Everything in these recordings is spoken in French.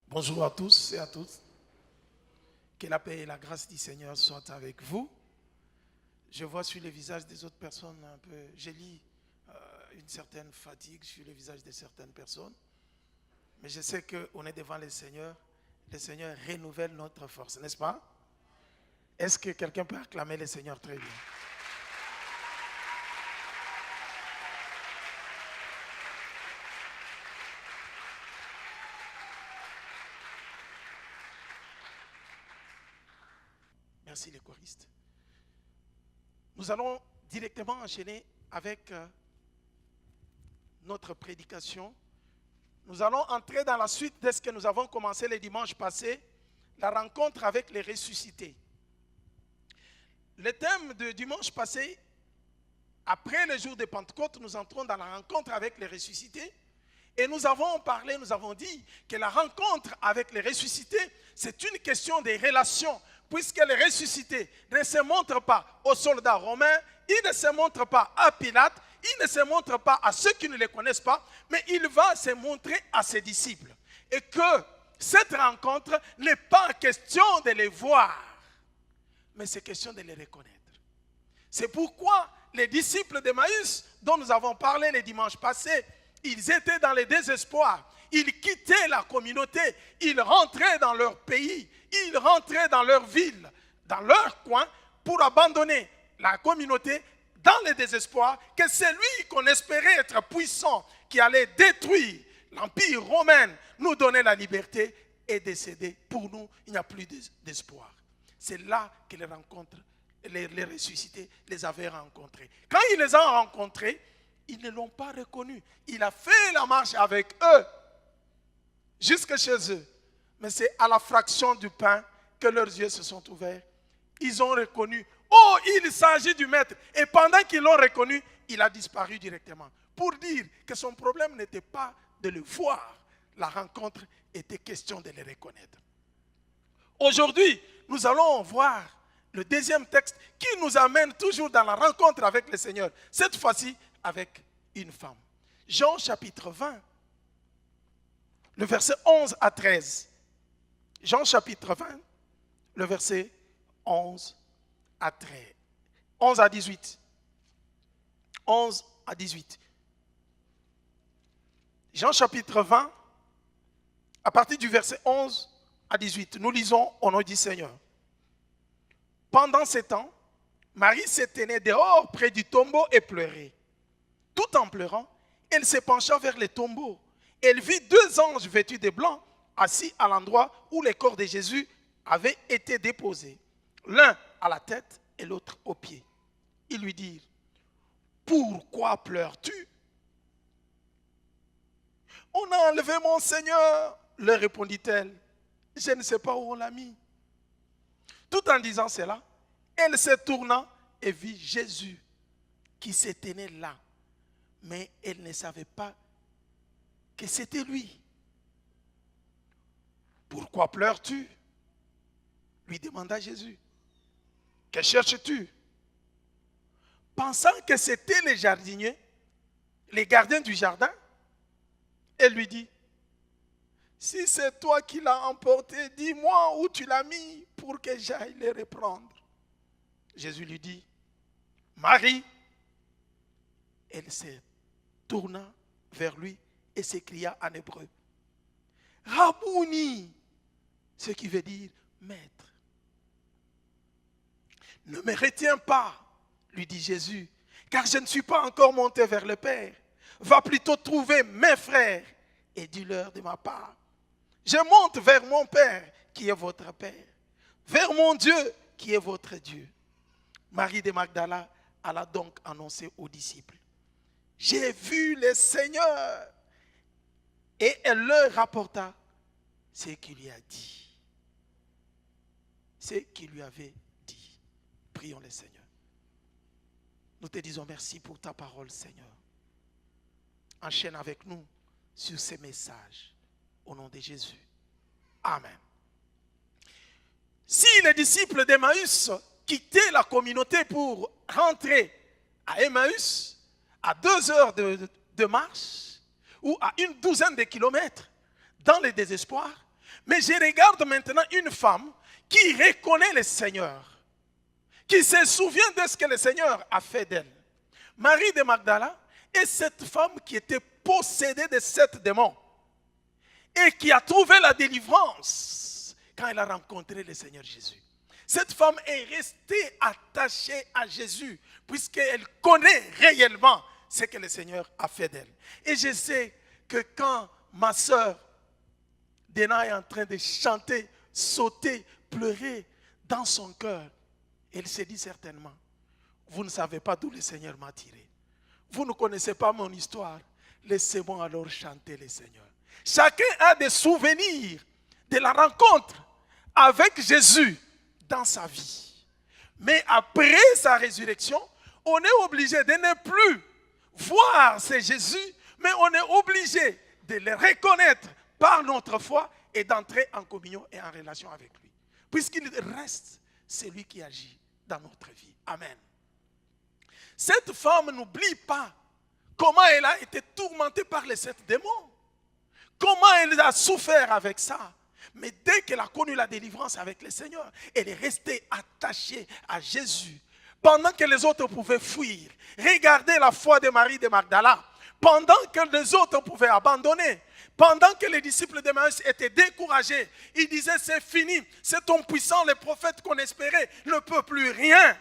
Bonjour à tous et à toutes. Que la paix et la grâce du Seigneur soient avec vous. Je vois sur les visages des autres personnes un peu, je lis une certaine fatigue sur les visages de certaines personnes. Mais je sais qu'on est devant le Seigneur renouvelle notre force, n'est-ce pas? Est-ce que quelqu'un peut acclamer le Seigneur très bien? Merci les choristes. Nous allons directement enchaîner avec notre prédication. Nous allons entrer dans la suite de ce que nous avons commencé le dimanche passé, la rencontre avec les ressuscités. Le thème de dimanche passé, après le jour de Pentecôte, nous entrons dans la rencontre avec les ressuscités. Et nous avons parlé, nous avons dit que la rencontre avec les ressuscités, c'est une question des relations. Puisque les ressuscités ne se montrent pas aux soldats romains, ils ne se montrent pas à Pilate, ils ne se montrent pas à ceux qui ne les connaissent pas, mais il va se montrer à ses disciples. Et que cette rencontre n'est pas question de les voir, mais c'est question de les reconnaître. C'est pourquoi les disciples d'Emmaüs, dont nous avons parlé le dimanche passé, ils étaient dans le désespoir. Ils quittaient la communauté, ils rentraient dans leur pays, ils rentraient dans leur ville, dans leur coin, pour abandonner la communauté dans le désespoir que celui qu'on espérait être puissant, qui allait détruire l'Empire romain, nous donner la liberté, est décédé. Pour nous, il n'y a plus d'espoir. C'est là que les rencontres, les ressuscités les avaient rencontrés. Quand ils les ont rencontrés, ils ne l'ont pas reconnu. Il a fait la marche avec eux, jusque chez eux. Mais c'est à la fraction du pain que leurs yeux se sont ouverts. Ils ont reconnu, oh, il s'agit du maître. Et pendant qu'ils l'ont reconnu, il a disparu directement. Pour dire que son problème n'était pas de le voir. La rencontre était question de le reconnaître. Aujourd'hui, nous allons voir le deuxième texte qui nous amène toujours dans la rencontre avec le Seigneur. Cette fois-ci, avec une femme. Jean chapitre 20, le verset 11 à 13. Jean chapitre 20, le verset 11 à 13. 11 à 18. 11 à 18. Jean chapitre 20, à partir du verset 11 à 18. Nous lisons au nom du Seigneur. Pendant ce temps, Marie se tenait dehors près du tombeau et pleurait. Tout en pleurant, elle se pencha vers le tombeau. Elle vit deux anges vêtus de blanc assis à l'endroit où le corps de Jésus avait été déposé, l'un à la tête et l'autre aux pieds. Ils lui dirent, « Pourquoi pleures-tu » ? « On a enlevé mon Seigneur, leur répondit-elle. Je ne sais pas où on l'a mis. Tout en disant cela, elle se tourna et vit Jésus qui se tenait là. Mais elle ne savait pas que c'était lui. « Pourquoi pleures-tu » lui demanda Jésus. « Que cherches-tu » Pensant que c'était les jardiniers, les gardiens du jardin, elle lui dit, « Si c'est toi qui l'as emporté, dis-moi où tu l'as mis pour que j'aille le reprendre. » Jésus lui dit, « Marie !» Elle se tourna vers lui et s'écria en hébreu, « Rabouni !» ce qui veut dire « maître ». « Ne me retiens pas » lui dit Jésus, « car je ne suis pas encore monté vers le Père. Va plutôt trouver mes frères et dis-leur de ma part. Je monte vers mon Père qui est votre Père, vers mon Dieu qui est votre Dieu. » Marie de Magdala alla donc annoncer aux disciples, « J'ai vu le Seigneur » et elle leur rapporta ce qu'il lui a dit. ce qu'il lui avait dit. Prions le Seigneur. Nous te disons merci pour ta parole, Seigneur. Enchaîne avec nous sur ces messages. Au nom de Jésus. Amen. Si les disciples d'Emmaüs quittaient la communauté pour rentrer à Emmaüs, à 2 heures de marche, ou à une douzaine de kilomètres, dans le désespoir, mais je regarde maintenant une femme qui reconnaît le Seigneur, qui se souvient de ce que le Seigneur a fait d'elle. Marie de Magdala est cette femme qui était possédée de 7 démons et qui a trouvé la délivrance quand elle a rencontré le Seigneur Jésus. Cette femme est restée attachée à Jésus puisqu'elle connaît réellement ce que le Seigneur a fait d'elle. Et je sais que quand ma soeur Dena est en train de chanter, sauter, pleurer dans son cœur, elle se dit certainement, vous ne savez pas d'où le Seigneur m'a tiré. Vous ne connaissez pas mon histoire. Laissez-moi alors chanter le Seigneur. Chacun a des souvenirs de la rencontre avec Jésus dans sa vie. Mais après sa résurrection, on est obligé de ne plus voir ce Jésus, mais on est obligé de le reconnaître par notre foi et d'entrer en communion et en relation avec lui. Puisqu'il reste celui qui agit dans notre vie. Amen. Cette femme n'oublie pas comment elle a été tourmentée par les 7 démons. Comment elle a souffert avec ça. Mais dès qu'elle a connu la délivrance avec le Seigneur, elle est restée attachée à Jésus. Pendant que les autres pouvaient fuir, regardez la foi de Marie de Magdala. Pendant que les autres pouvaient abandonner, pendant que les disciples d'Emmaüs étaient découragés, ils disaient c'est fini, c'est ton puissant, le prophète qu'on espérait ne peut plus rien.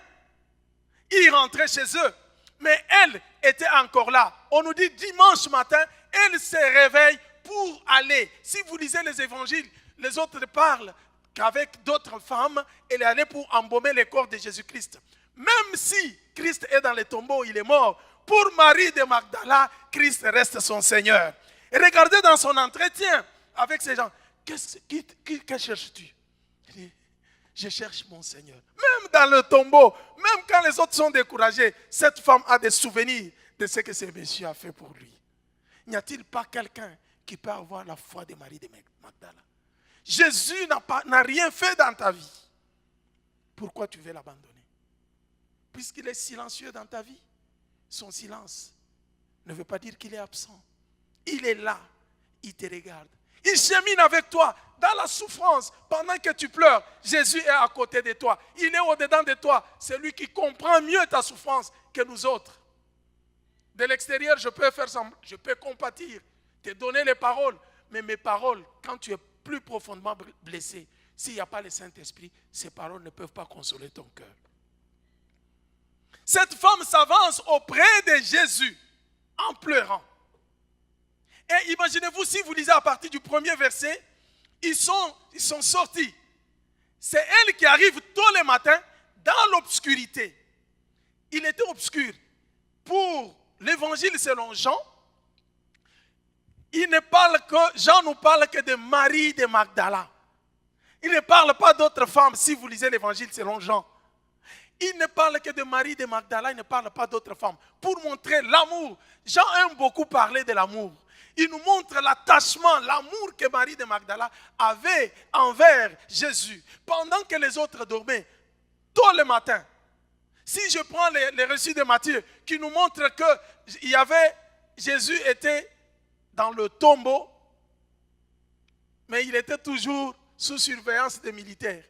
Ils rentraient chez eux, mais elle était encore là. On nous dit dimanche matin, elle se réveille pour aller. Si vous lisez les évangiles, les autres parlent qu'avec d'autres femmes, elle est allée pour embaumer le corps de Jésus-Christ. Même si Christ est dans le tombeau, il est mort, pour Marie de Magdala, Christ reste son Seigneur. Et regardez dans son entretien avec ces gens, que cherches-tu? Il dit, je cherche mon Seigneur. Même dans le tombeau, même quand les autres sont découragés, cette femme a des souvenirs de ce que ce monsieur a fait pour lui. N'y a-t-il pas quelqu'un qui peut avoir la foi de Marie de Magdala? Jésus n'a rien fait dans ta vie. Pourquoi tu veux l'abandonner? Puisqu'il est silencieux dans ta vie, son silence ne veut pas dire qu'il est absent. Il est là, il te regarde. Il chemine avec toi dans la souffrance. Pendant que tu pleures, Jésus est à côté de toi. Il est au-dedans de toi. C'est lui qui comprend mieux ta souffrance que nous autres. De l'extérieur, je peux compatir, te donner les paroles. Mais mes paroles, quand tu es plus profondément blessé, s'il n'y a pas le Saint-Esprit, ces paroles ne peuvent pas consoler ton cœur. Cette femme s'avance auprès de Jésus en pleurant. Et imaginez-vous, si vous lisez à partir du premier verset, ils sont sortis. C'est elle qui arrive tôt le matin dans l'obscurité. Il était obscur. Pour l'évangile selon Jean, Jean nous parle que de Marie de Magdala. Il ne parle pas d'autres femmes si vous lisez l'évangile selon Jean. Il ne parle que de Marie de Magdala, il ne parle pas d'autres femmes. Pour montrer l'amour. Jean aime beaucoup parler de l'amour. Il nous montre l'attachement, l'amour que Marie de Magdala avait envers Jésus. Pendant que les autres dormaient, tôt le matin. Si je prends les récits de Matthieu, qui nous montrent que Jésus était dans le tombeau, mais il était toujours sous surveillance des militaires.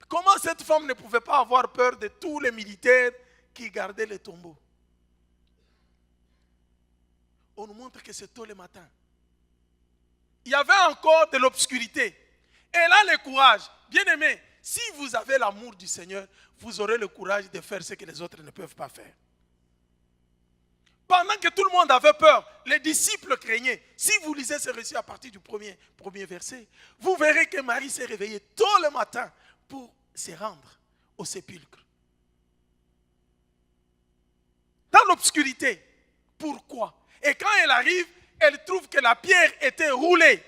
Comment cette femme ne pouvait pas avoir peur de tous les militaires qui gardaient le tombeau? On nous montre que c'est tôt le matin. Il y avait encore de l'obscurité. Elle a le courage. Bien aimé, si vous avez l'amour du Seigneur, vous aurez le courage de faire ce que les autres ne peuvent pas faire. Pendant que tout le monde avait peur, les disciples craignaient. Si vous lisez ce récit à partir du premier verset, vous verrez que Marie s'est réveillée tôt le matin pour se rendre au sépulcre. Dans l'obscurité. Pourquoi? Et quand elle arrive, elle trouve que la pierre était roulée.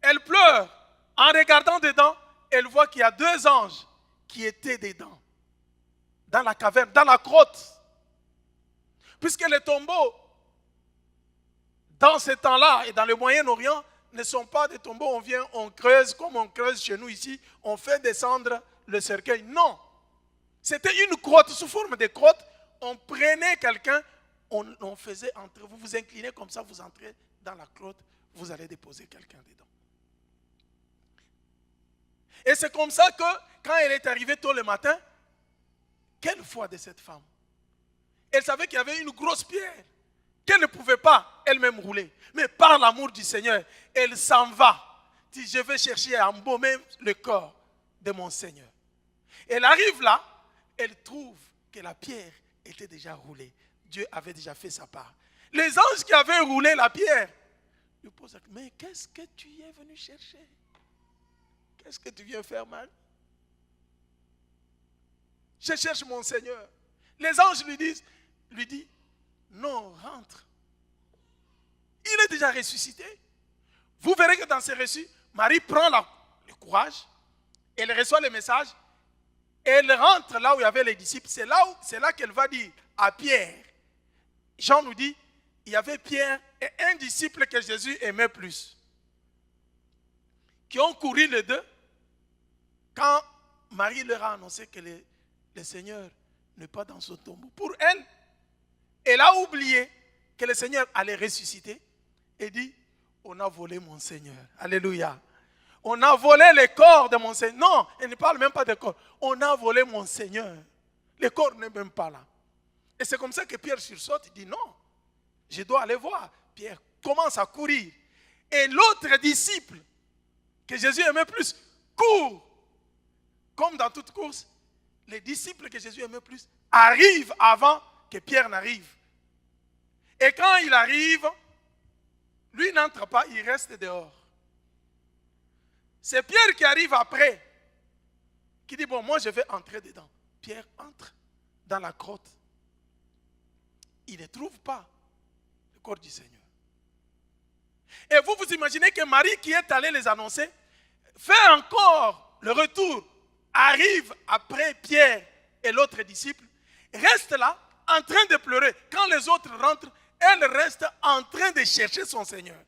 Elle pleure. En regardant dedans, elle voit qu'il y a 2 anges qui étaient dedans. Dans la caverne, dans la grotte. Puisque les tombeaux, dans ce temps-là et dans le Moyen-Orient, ne sont pas des tombeaux, on vient, on creuse comme on creuse chez nous ici, on fait descendre le cercueil. Non. C'était une grotte sous forme de grotte. On prenait quelqu'un, on faisait entrer, vous vous inclinez comme ça, vous entrez dans la grotte, vous allez déposer quelqu'un dedans. Et c'est comme ça que, quand elle est arrivée tôt le matin, quelle foi de cette femme. Elle savait qu'il y avait une grosse pierre qu'elle ne pouvait pas elle-même rouler. Mais par l'amour du Seigneur, elle s'en va. Dit, je vais chercher à embaumer le corps de mon Seigneur. Elle arrive là, elle trouve que la pierre était déjà roulée. Dieu avait déjà fait sa part. Les anges qui avaient roulé la pierre lui posent la question, mais qu'est-ce que tu es venu chercher? Qu'est-ce que tu viens faire, Marie? Je cherche mon Seigneur. Les anges lui disent, non, rentre. Il est déjà ressuscité. Vous verrez que dans ces récits, Marie prend le courage, elle reçoit le message, elle rentre là où il y avait les disciples. C'est là qu'elle va dire à Pierre. Jean nous dit, il y avait Pierre et un disciple que Jésus aimait plus, qui ont couru les deux quand Marie leur a annoncé que le Seigneur n'est pas dans son tombeau. Pour elle, elle a oublié que le Seigneur allait ressusciter et dit, on a volé mon Seigneur. Alléluia. On a volé le corps de mon Seigneur. Non, elle ne parle même pas de corps. On a volé mon Seigneur. Le corps n'est même pas là. Et c'est comme ça que Pierre sursaute, il dit non, je dois aller voir. Pierre commence à courir. Et l'autre disciple, que Jésus aimait plus, court. Comme dans toute course, les disciples que Jésus aimait plus arrivent avant que Pierre n'arrive. Et quand il arrive, lui n'entre pas, il reste dehors. C'est Pierre qui arrive après, qui dit, bon, moi je vais entrer dedans. Pierre entre dans la grotte. Il ne trouve pas le corps du Seigneur. Et vous vous imaginez que Marie, qui est allée les annoncer, fait encore le retour, arrive après Pierre et l'autre disciple, reste là en train de pleurer. Quand les autres rentrent, elle reste en train de chercher son Seigneur.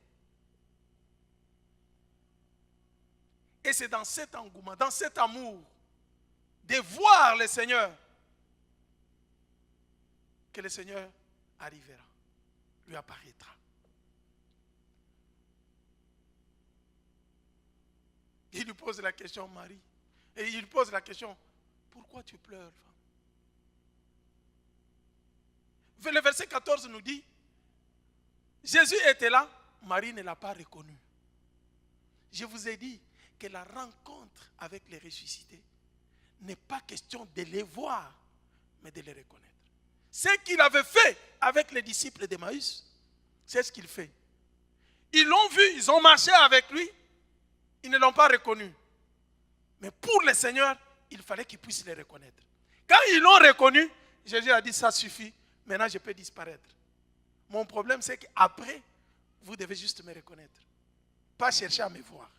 Et c'est dans cet engouement, dans cet amour de voir le Seigneur que le Seigneur arrivera, lui apparaîtra. Il lui pose la question, Marie, et il lui pose la question, pourquoi tu pleures, femme? Le verset 14 nous dit, Jésus était là, Marie ne l'a pas reconnu. Je vous ai dit que la rencontre avec les ressuscités n'est pas question de les voir, mais de les reconnaître. Ce qu'il avait fait avec les disciples d'Emmaüs, c'est ce qu'il fait. Ils l'ont vu, ils ont marché avec lui, ils ne l'ont pas reconnu. Mais pour le Seigneur, il fallait qu'ils puissent les reconnaître. Quand ils l'ont reconnu, Jésus a dit, ça suffit, maintenant je peux disparaître. Mon problème, c'est qu'après, vous devez juste me reconnaître. Pas chercher à me voir.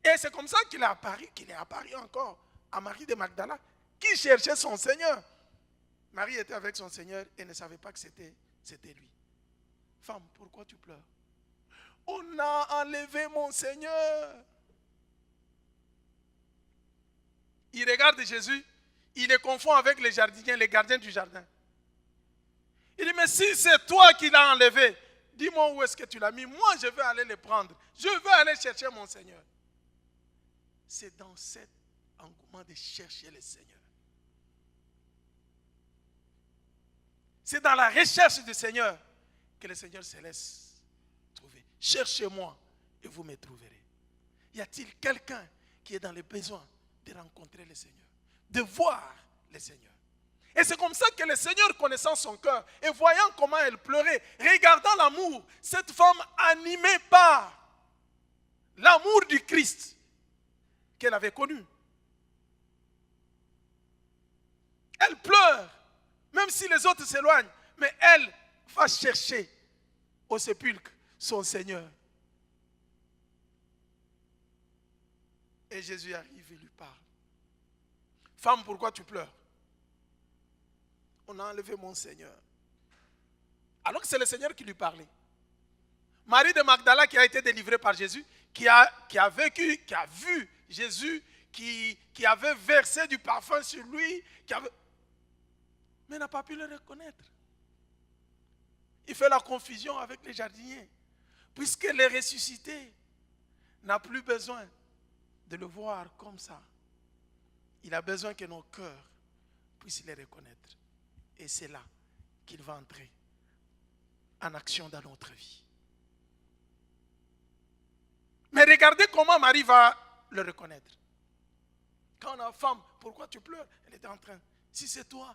Et c'est comme ça qu'il est apparu encore à Marie de Magdala, qui cherchait son Seigneur. Marie était avec son Seigneur et ne savait pas que c'était lui. Femme, pourquoi tu pleures? On a enlevé mon Seigneur. Il regarde Jésus, il le confond avec les jardiniers, les gardiens du jardin. Il dit, mais si c'est toi qui l'as enlevé, dis-moi où est-ce que tu l'as mis. Moi, je vais aller le prendre. Je veux aller chercher mon Seigneur. C'est dans cet engouement de chercher le Seigneur. C'est dans la recherche du Seigneur que le Seigneur se laisse trouver. Cherchez-moi et vous me trouverez. Y a-t-il quelqu'un qui est dans le besoin de rencontrer le Seigneur, de voir le Seigneur? Et c'est comme ça que le Seigneur, connaissant son cœur et voyant comment elle pleurait, regardant l'amour, cette femme animée par l'amour du Christ qu'elle avait connu. Elle pleure, même si les autres s'éloignent, mais elle va chercher au sépulcre son Seigneur. Et Jésus arrive et lui parle. Femme, pourquoi tu pleures? On a enlevé mon Seigneur. Alors que c'est le Seigneur qui lui parlait. Marie de Magdala qui a été délivrée par Jésus, qui a vécu, qui a vu Jésus, qui avait versé du parfum sur lui, mais n'a pas pu le reconnaître. Il fait la confusion avec les jardiniers. Puisque le ressuscité n'a plus besoin de le voir comme ça. Il a besoin que nos cœurs puissent le reconnaître. Et c'est là qu'il va entrer en action dans notre vie. Mais regardez comment Marie va le reconnaître. Quand on a femme, pourquoi tu pleures? Elle était en train. Si c'est toi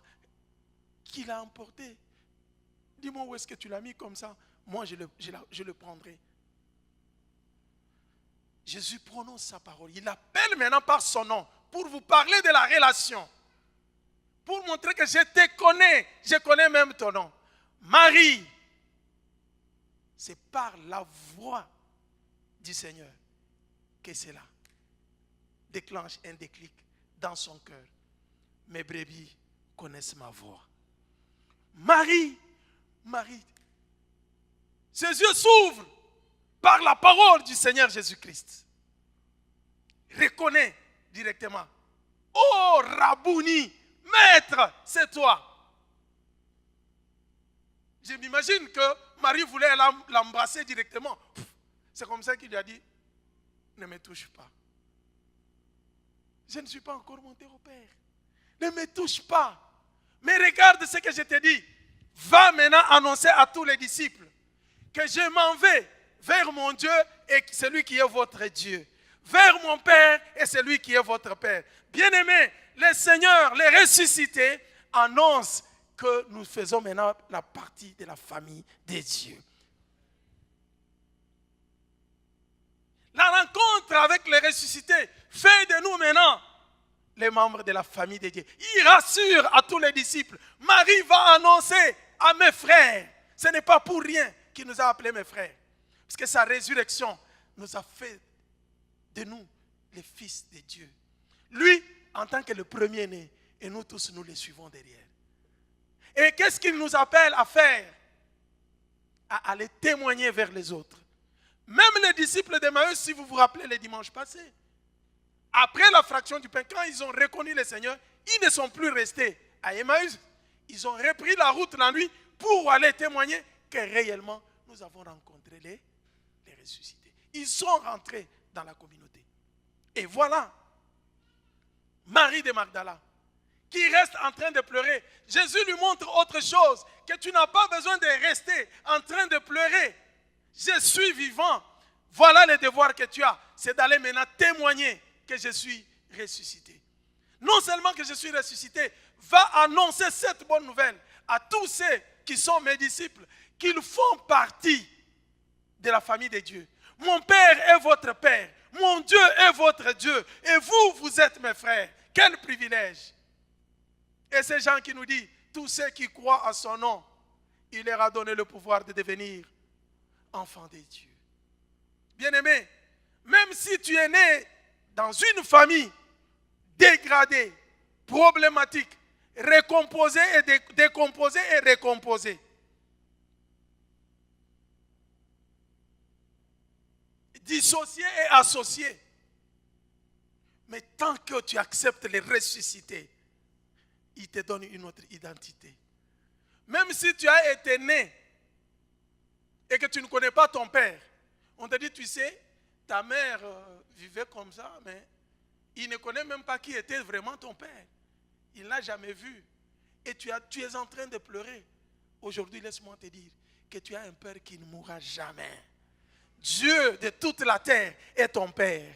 qui l'as emporté, dis-moi où est-ce que tu l'as mis comme ça. Moi, je le prendrai. Jésus prononce sa parole. Il l'appelle maintenant par son nom pour vous parler de la relation. Pour montrer que je te connais. Je connais même ton nom. Marie. C'est par la voix du Seigneur que cela déclenche un déclic dans son cœur. Mes brebis connaissent ma voix. Marie, ses yeux s'ouvrent par la parole du Seigneur Jésus-Christ. Reconnais directement. Oh Rabouni, maître, c'est toi. Je m'imagine que Marie voulait l'embrasser directement. C'est comme ça qu'il lui a dit, ne me touche pas. Je ne suis pas encore monté au Père. Ne me touche pas. Mais regarde ce que je te dis. Va maintenant annoncer à tous les disciples que je m'en vais vers mon Dieu et celui qui est votre Dieu. Vers mon Père et celui qui est votre Père. Bien-aimés, le Seigneur, les ressuscités, annonce que nous faisons maintenant la partie de la famille des dieux. La rencontre avec les ressuscités fait de nous maintenant les membres de la famille de Dieu. Il rassure à tous les disciples. Marie va annoncer à mes frères. Ce n'est pas pour rien qu'il nous a appelés mes frères. Parce que sa résurrection nous a fait de nous les fils de Dieu. Lui, en tant que le premier-né, et nous tous, nous le suivons derrière. Et qu'est-ce qu'il nous appelle à faire? À aller témoigner vers les autres. Même les disciples d'Emmaüs, si vous vous rappelez les dimanches passés, après la fraction du pain, quand ils ont reconnu le Seigneur, ils ne sont plus restés à Emmaüs. Ils ont repris la route la nuit pour aller témoigner que réellement nous avons rencontré les ressuscités. Ils sont rentrés dans la communauté. Et voilà, Marie de Magdala, qui reste en train de pleurer. Jésus lui montre autre chose, que tu n'as pas besoin de rester en train de pleurer. Je suis vivant. Voilà le devoir que tu as, c'est d'aller maintenant témoigner que je suis ressuscité. Non seulement que je suis ressuscité, va annoncer cette bonne nouvelle à tous ceux qui sont mes disciples, qu'ils font partie de la famille de Dieu. Mon Père est votre Père, mon Dieu est votre Dieu, et vous, vous êtes mes frères. Quel privilège! Et ces gens qui nous disent, tous ceux qui croient à son nom, il leur a donné le pouvoir de devenir enfants de Dieu. Bien-aimé, même si tu es né dans une famille dégradée, problématique, recomposée et décomposée et recomposée, dissociée et associée, mais tant que tu acceptes les ressuscités, il te donne une autre identité. Même si tu as été né et que tu ne connais pas ton père, on te dit, tu sais, ta mère vivait comme ça, mais il ne connaît même pas qui était vraiment ton père. Il ne l'a jamais vu. Et tu es en train de pleurer. Aujourd'hui, laisse-moi te dire que tu as un père qui ne mourra jamais. Dieu de toute la terre est ton père.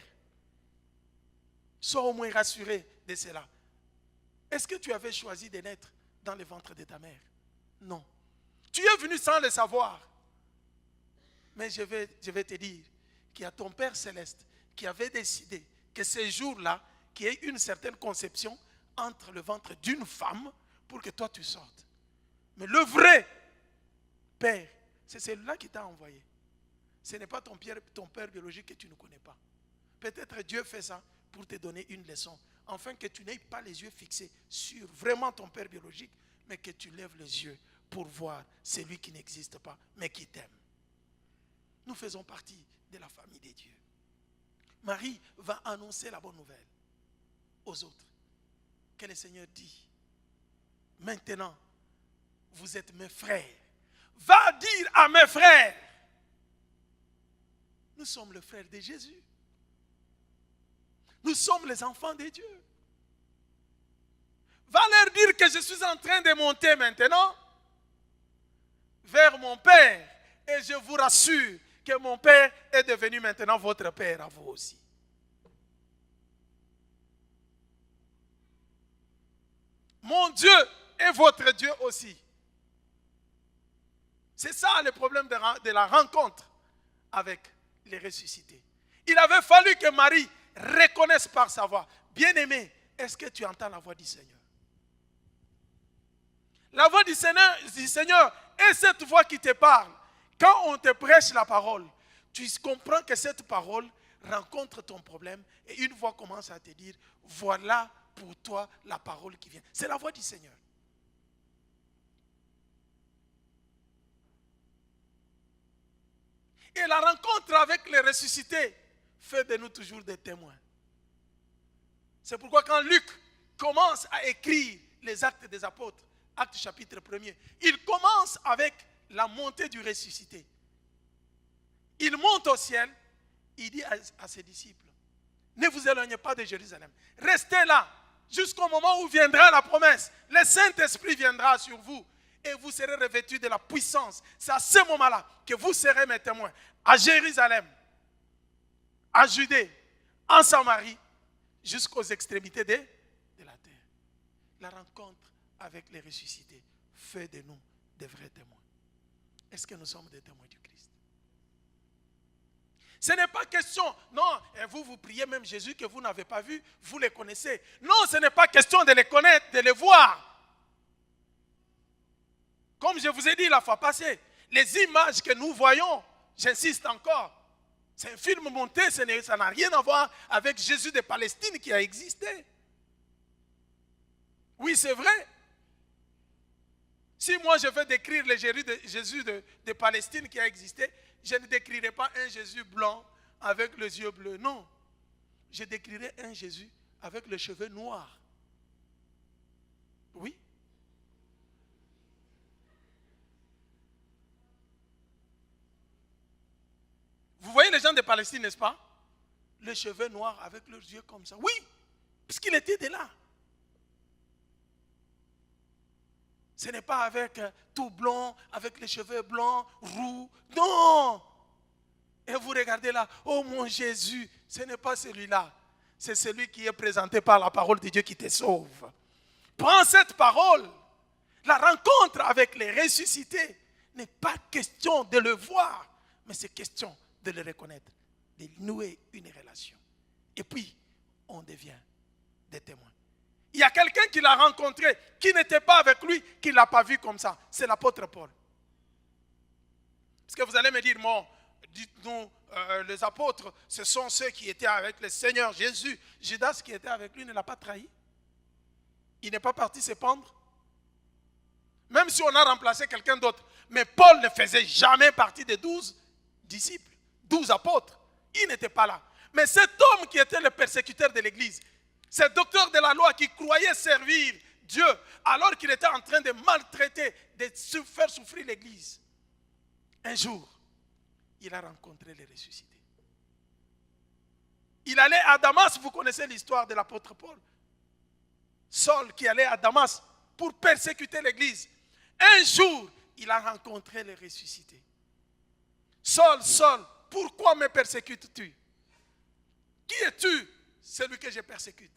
Sois au moins rassuré de cela. Est-ce que tu avais choisi de naître dans le ventre de ta mère? Non. Tu es venu sans le savoir. Mais je vais te dire qu'il y a ton Père Céleste qui avait décidé que ces jours-là, qu'il y ait une certaine conception entre le ventre d'une femme pour que toi tu sortes. Mais le vrai Père, c'est celui-là qui t'a envoyé. Ce n'est pas ton père biologique que tu ne connais pas. Peut-être Dieu fait ça pour te donner une leçon, afin que tu n'aies pas les yeux fixés sur vraiment ton père biologique, mais que tu lèves les yeux pour voir celui qui n'existe pas, mais qui t'aime. Nous faisons partie de la famille des dieux. Marie va annoncer la bonne nouvelle aux autres. Que le Seigneur dit, maintenant, vous êtes mes frères. Va dire à mes frères, nous sommes le frère de Jésus. Nous sommes les enfants de Dieu. Va leur dire que je suis en train de monter maintenant vers mon Père. Et je vous rassure que mon Père est devenu maintenant votre Père à vous aussi. Mon Dieu est votre Dieu aussi. C'est ça le problème de la rencontre avec les ressuscités. Il avait fallu que Marie reconnaisse par sa voix. Bien-aimé, est-ce que tu entends la voix du Seigneur? La voix du Seigneur est cette voix qui te parle. Quand on te prêche la parole, tu comprends que cette parole rencontre ton problème et une voix commence à te dire, voilà pour toi la parole qui vient. C'est la voix du Seigneur. Et la rencontre avec les ressuscités fait de nous toujours des témoins. C'est pourquoi quand Luc commence à écrire les actes des apôtres, acte chapitre 1er, il commence avec la montée du ressuscité. Il monte au ciel, il dit à ses disciples, ne vous éloignez pas de Jérusalem, restez là jusqu'au moment où viendra la promesse. Le Saint-Esprit viendra sur vous et vous serez revêtus de la puissance. C'est à ce moment-là que vous serez mes témoins à Jérusalem, à Judée, en Samarie, jusqu'aux extrémités de la terre. La rencontre avec les ressuscités fait de nous des vrais témoins. Est-ce que nous sommes des témoins du Christ? Ce n'est pas question, non, et vous priez même Jésus que vous n'avez pas vu, vous les connaissez. Non, ce n'est pas question de les connaître, de les voir. Comme je vous ai dit la fois passée, les images que nous voyons, j'insiste encore, c'est un film monté, ça n'a rien à voir avec Jésus de Palestine qui a existé. Oui, c'est vrai. Si moi je veux décrire le Jésus de Palestine qui a existé, je ne décrirai pas un Jésus blanc avec les yeux bleus. Non. Je décrirai un Jésus avec les cheveux noirs. Oui. Vous voyez les gens de Palestine, n'est-ce pas? Les cheveux noirs avec leurs yeux comme ça. Oui, puisqu'il était de là. Ce n'est pas avec tout blond, avec les cheveux blancs, roux. Non! Et vous regardez là, oh mon Jésus, ce n'est pas celui-là. C'est celui qui est présenté par la parole de Dieu qui te sauve. Prends cette parole. La rencontre avec les ressuscités n'est pas question de le voir, mais c'est question de le reconnaître, de nouer une relation. Et puis, on devient des témoins. Il y a quelqu'un qui l'a rencontré, qui n'était pas avec lui, qui ne l'a pas vu comme ça. C'est l'apôtre Paul. Parce que vous allez me dire, bon, dites-nous, les apôtres, ce sont ceux qui étaient avec le Seigneur Jésus. Judas qui était avec lui ne l'a pas trahi. Il n'est pas parti se pendre. Même si on a remplacé quelqu'un d'autre. Mais Paul ne faisait jamais partie des 12 disciples, 12 apôtres. Il n'était pas là. Mais cet homme qui était le persécuteur de l'Église, ce docteur de la loi qui croyait servir Dieu alors qu'il était en train de maltraiter, de faire souffrir l'Église. Un jour, il a rencontré les ressuscités. Il allait à Damas, vous connaissez l'histoire de l'apôtre Paul. Saul qui allait à Damas pour persécuter l'Église. Un jour, il a rencontré les ressuscités. Saul, Saul, pourquoi me persécutes-tu? Qui es-tu? Celui que je persécute.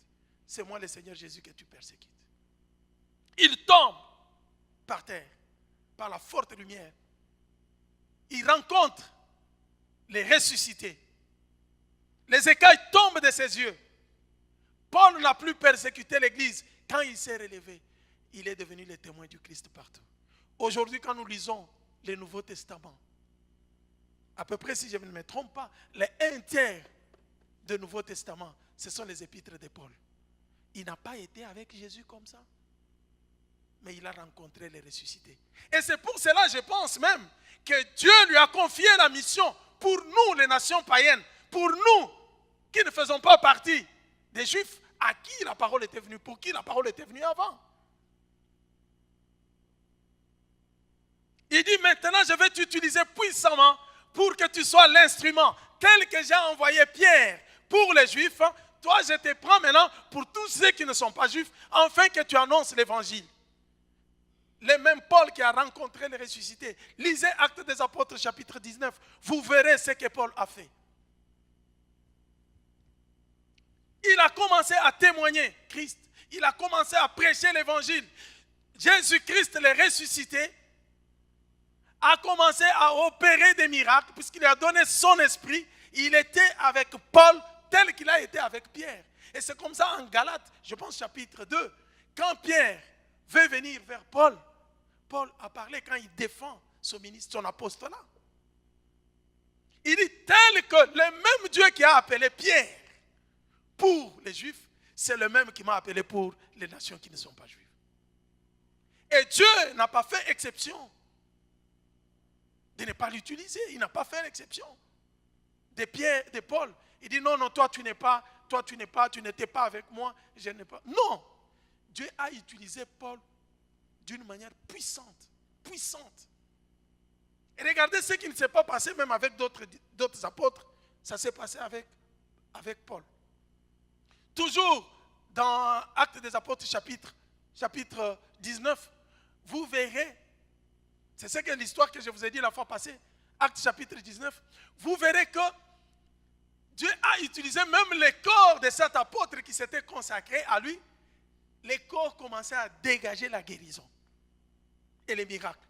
C'est moi le Seigneur Jésus que tu persécutes. Il tombe par terre, par la forte lumière. Il rencontre les ressuscités. Les écailles tombent de ses yeux. Paul n'a plus persécuté l'Église. Quand il s'est relevé, il est devenu le témoin du Christ partout. Aujourd'hui, quand nous lisons le Nouveau Testament, à peu près, si je ne me trompe pas, les 1/3 du Nouveau Testament, ce sont les épîtres de Paul. Il n'a pas été avec Jésus comme ça, mais il a rencontré les ressuscités. Et c'est pour cela, je pense même, que Dieu lui a confié la mission pour nous, les nations païennes, pour nous qui ne faisons pas partie des Juifs, à qui la parole était venue, pour qui la parole était venue avant. Il dit maintenant, je vais t'utiliser puissamment pour que tu sois l'instrument, tel que j'ai envoyé Pierre pour les Juifs. Toi, je te prends maintenant pour tous ceux qui ne sont pas Juifs, afin que tu annonces l'évangile. Le même Paul qui a rencontré les ressuscités. Lisez Actes des Apôtres chapitre 19. Vous verrez ce que Paul a fait. Il a commencé à témoigner Christ. Il a commencé à prêcher l'évangile. Jésus-Christ, le ressuscité, a commencé à opérer des miracles puisqu'il a donné son esprit. Il était avec Paul tel qu'il a été avec Pierre. Et c'est comme ça en Galates, je pense chapitre 2, quand Pierre veut venir vers Paul, Paul a parlé quand il défend son ministre, son apostolat. Il dit tel que le même Dieu qui a appelé Pierre pour les Juifs, c'est le même qui m'a appelé pour les nations qui ne sont pas juives. Et Dieu n'a pas fait exception de ne pas l'utiliser. Il n'a pas fait l'exception de Pierre, de Paul. Il dit non, toi tu n'étais pas avec moi, je n'ai pas. Non, Dieu a utilisé Paul d'une manière puissante. Et regardez ce qui ne s'est pas passé même avec d'autres apôtres. Ça s'est passé avec Paul. Toujours dans Actes des Apôtres chapitre 19, vous verrez, c'est ce que l'histoire que je vous ai dit la fois passée, Actes chapitre 19, vous verrez que Dieu a utilisé même les corps de cet apôtre qui s'était consacré à lui. Les corps commençaient à dégager la guérison et les miracles.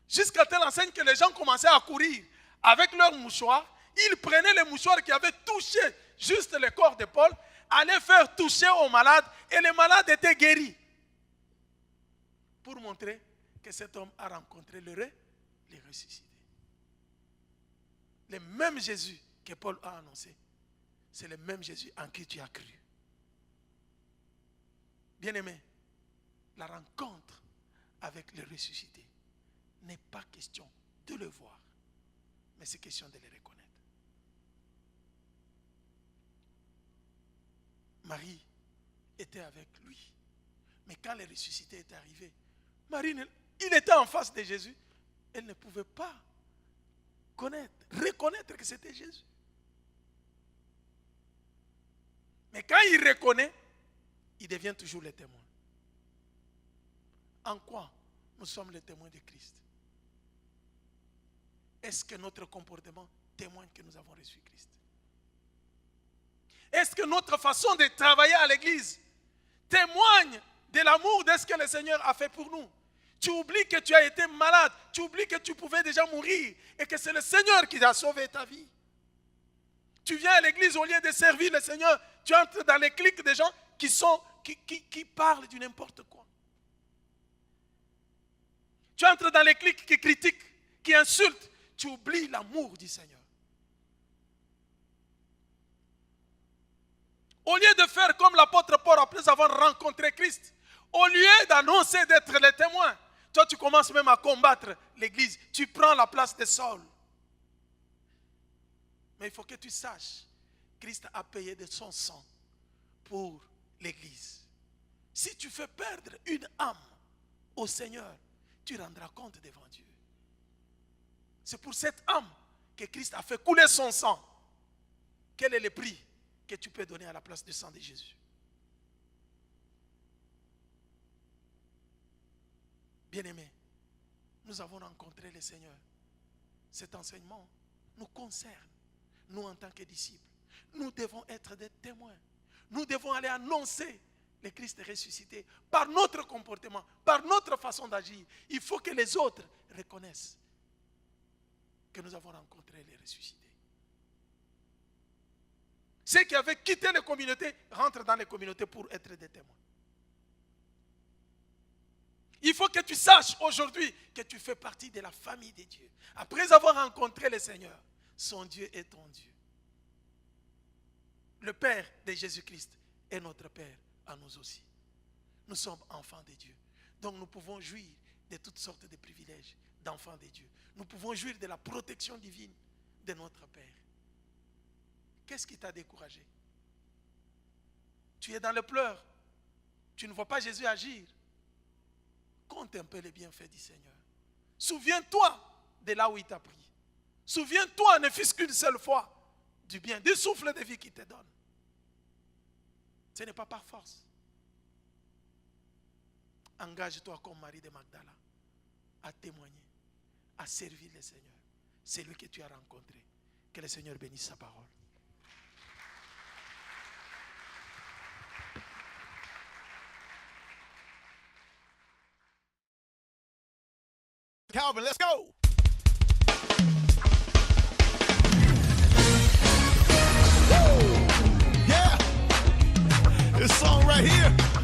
Jusqu'à telle enseigne que les gens commençaient à courir avec leurs mouchoirs. Ils prenaient les mouchoirs qui avaient touché juste le corps de Paul, allaient faire toucher aux malades et les malades étaient guéris. Pour montrer que cet homme a rencontré les ressuscités. Le même Jésus que Paul a annoncé, c'est le même Jésus en qui tu as cru. Bien-aimé, la rencontre avec les ressuscités n'est pas question de le voir, mais c'est question de les reconnaître. Marie était avec lui, mais quand les ressuscités étaient arrivés, Marie, il était en face de Jésus, elle ne pouvait pas reconnaître que c'était Jésus. Mais quand il reconnaît, il devient toujours le témoin. En quoi nous sommes les témoins de Christ? Est-ce que notre comportement témoigne que nous avons reçu Christ? Est-ce que notre façon de travailler à l'église témoigne de l'amour de ce que le Seigneur a fait pour nous? Tu oublies que tu as été malade, tu oublies que tu pouvais déjà mourir et que c'est le Seigneur qui a sauvé ta vie. Tu viens à l'église au lieu de servir le Seigneur, tu entres dans les cliques des gens qui parlent du n'importe quoi. Tu entres dans les cliques qui critiquent, qui insultent, tu oublies l'amour du Seigneur. Au lieu de faire comme l'apôtre Paul après avoir rencontré Christ, au lieu d'annoncer d'être le témoin, toi tu commences même à combattre l'église. Tu prends la place de Saul. Mais il faut que tu saches, Christ a payé de son sang pour l'église. Si tu fais perdre une âme au Seigneur, tu rendras compte devant Dieu. C'est pour cette âme que Christ a fait couler son sang. Quel est le prix que tu peux donner à la place du sang de Jésus? Bien-aimés, nous avons rencontré le Seigneur. Cet enseignement nous concerne, nous en tant que disciples. Nous devons être des témoins. Nous devons aller annoncer le Christ ressuscité par notre comportement, par notre façon d'agir. Il faut que les autres reconnaissent que nous avons rencontré les ressuscités. Ceux qui avaient quitté les communautés rentrent dans les communautés pour être des témoins. Il faut que tu saches aujourd'hui que tu fais partie de la famille de Dieu. Après avoir rencontré le Seigneur, son Dieu est ton Dieu. le Père de Jésus-Christ est notre Père à nous aussi. Nous sommes enfants de Dieu. Donc nous pouvons jouir de toutes sortes de privilèges d'enfants de Dieu. Nous pouvons jouir de la protection divine de notre Père. Qu'est-ce qui t'a découragé? Tu es dans le pleurs. Tu ne vois pas Jésus agir. Compte un peu les bienfaits du Seigneur. Souviens-toi de là où il t'a pris. Souviens-toi, ne fût-ce qu'une seule fois, du bien, du souffle de vie qu'il te donne. Ce n'est pas par force. Engage-toi comme Marie de Magdala à témoigner, à servir le Seigneur. C'est lui que tu as rencontré. Que le Seigneur bénisse sa parole. Calvin, let's go. Woo! Yeah. This song right here.